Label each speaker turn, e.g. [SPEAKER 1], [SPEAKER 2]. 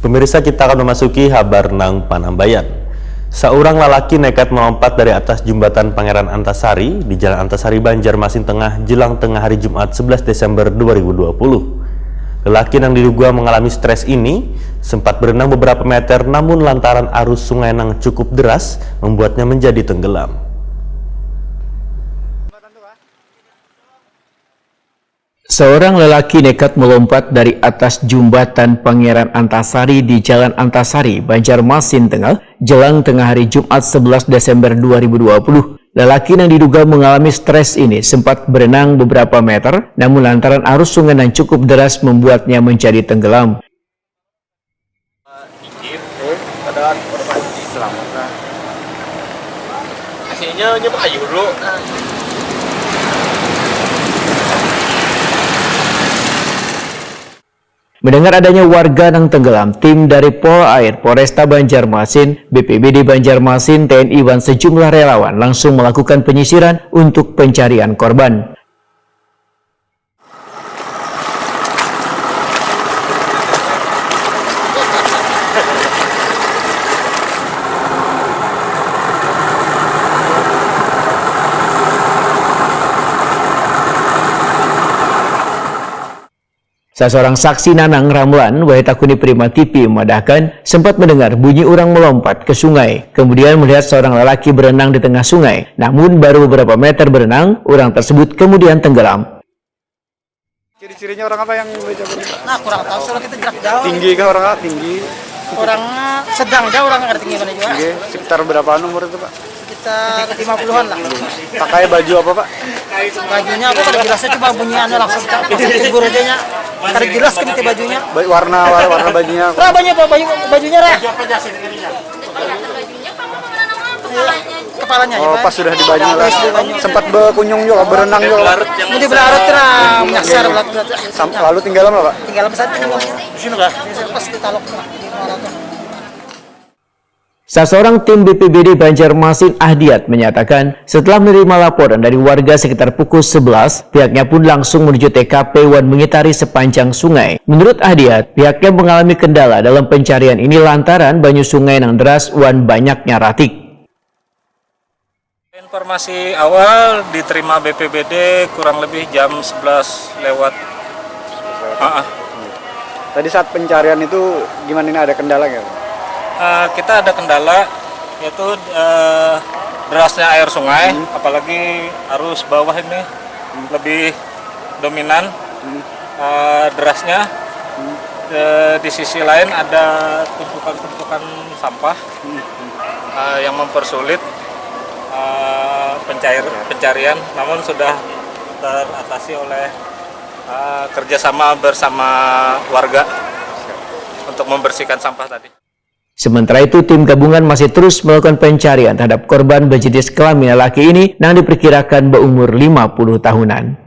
[SPEAKER 1] Pemirsa, kita akan memasuki kabar nang Panambayan. Seorang lelaki nekat melompat dari atas jembatan Pangeran Antasari di Jalan Antasari, Banjarmasin Tengah jelang tengah hari Jumat 11 Desember 2020. Lelaki yang diduga mengalami stres ini sempat berenang beberapa meter, namun lantaran arus sungai yang cukup deras membuatnya menjadi tenggelam.
[SPEAKER 2] Seorang lelaki nekat melompat dari atas jembatan Pangeran Antasari di Jalan Antasari, Banjarmasin Tengah, jelang tengah hari Jumat 11 Desember 2020. Lelaki yang diduga mengalami stres ini sempat berenang beberapa meter, namun lantaran arus sungai yang cukup deras membuatnya menjadi tenggelam. Mendengar adanya warga yang tenggelam, tim dari Polair, Polresta Banjarmasin, BPBD Banjarmasin, TNI, dan sejumlah relawan langsung melakukan penyisiran untuk pencarian korban. Seorang saksi Nanang Ramlan, Wahitakuni Prima TV memadahkan sempat mendengar bunyi orang melompat ke sungai. Kemudian melihat seorang lelaki berenang di tengah sungai. Namun baru beberapa meter berenang, orang tersebut kemudian tenggelam.
[SPEAKER 3] Ciri-cirinya orang apa yang
[SPEAKER 4] Nah, kurang tahu, soalnya kita gerak jauh.
[SPEAKER 3] tinggi kah orangnya? Tinggi.
[SPEAKER 4] Orangnya sedang jauh, orang nggak ada tinggi mana juga.
[SPEAKER 3] Tinggi. Sekitar berapaan umur itu, Pak?
[SPEAKER 4] Sekitar 50-an lah.
[SPEAKER 3] Pakai baju apa, Pak?
[SPEAKER 4] Bajunya aku kada jelasnya, coba bunyiannya langsung timbul aja. Kada jelas kan itu bajunya.
[SPEAKER 3] Warna bajunya.
[SPEAKER 4] Lah bajunya lah. Kepalanya.
[SPEAKER 3] Oh, pas sudah di banyu. Sempat berkunjung juga, berenang juga.
[SPEAKER 4] Ini berlarut terang, menyasar belat.
[SPEAKER 3] Lalu tinggal lama, Pak?
[SPEAKER 4] Tinggal pesat di sini Pak. Pas ditalok di maraton.
[SPEAKER 2] Seorang tim BPBD Banjarmasin Ahdiat menyatakan setelah menerima laporan dari warga sekitar pukul 11, pihaknya pun langsung menuju TKP dan mengitari sepanjang sungai. Menurut Ahdiat, pihaknya mengalami kendala dalam pencarian ini lantaran banyu sungai yang deras dan banyaknya ratik.
[SPEAKER 5] Informasi awal diterima BPBD kurang lebih jam 11 lewat.
[SPEAKER 3] Tadi saat pencarian itu gimana, ini ada kendala nggak?
[SPEAKER 5] Kita ada kendala, yaitu derasnya air sungai, apalagi arus bawah ini lebih dominan derasnya. Di sisi lain ada tumpukan-tumpukan sampah yang mempersulit pencarian, namun sudah teratasi oleh kerjasama bersama warga untuk membersihkan sampah tadi.
[SPEAKER 2] Sementara itu, tim gabungan masih terus melakukan pencarian terhadap korban berjenis kelamin laki ini yang diperkirakan berumur 50 tahunan.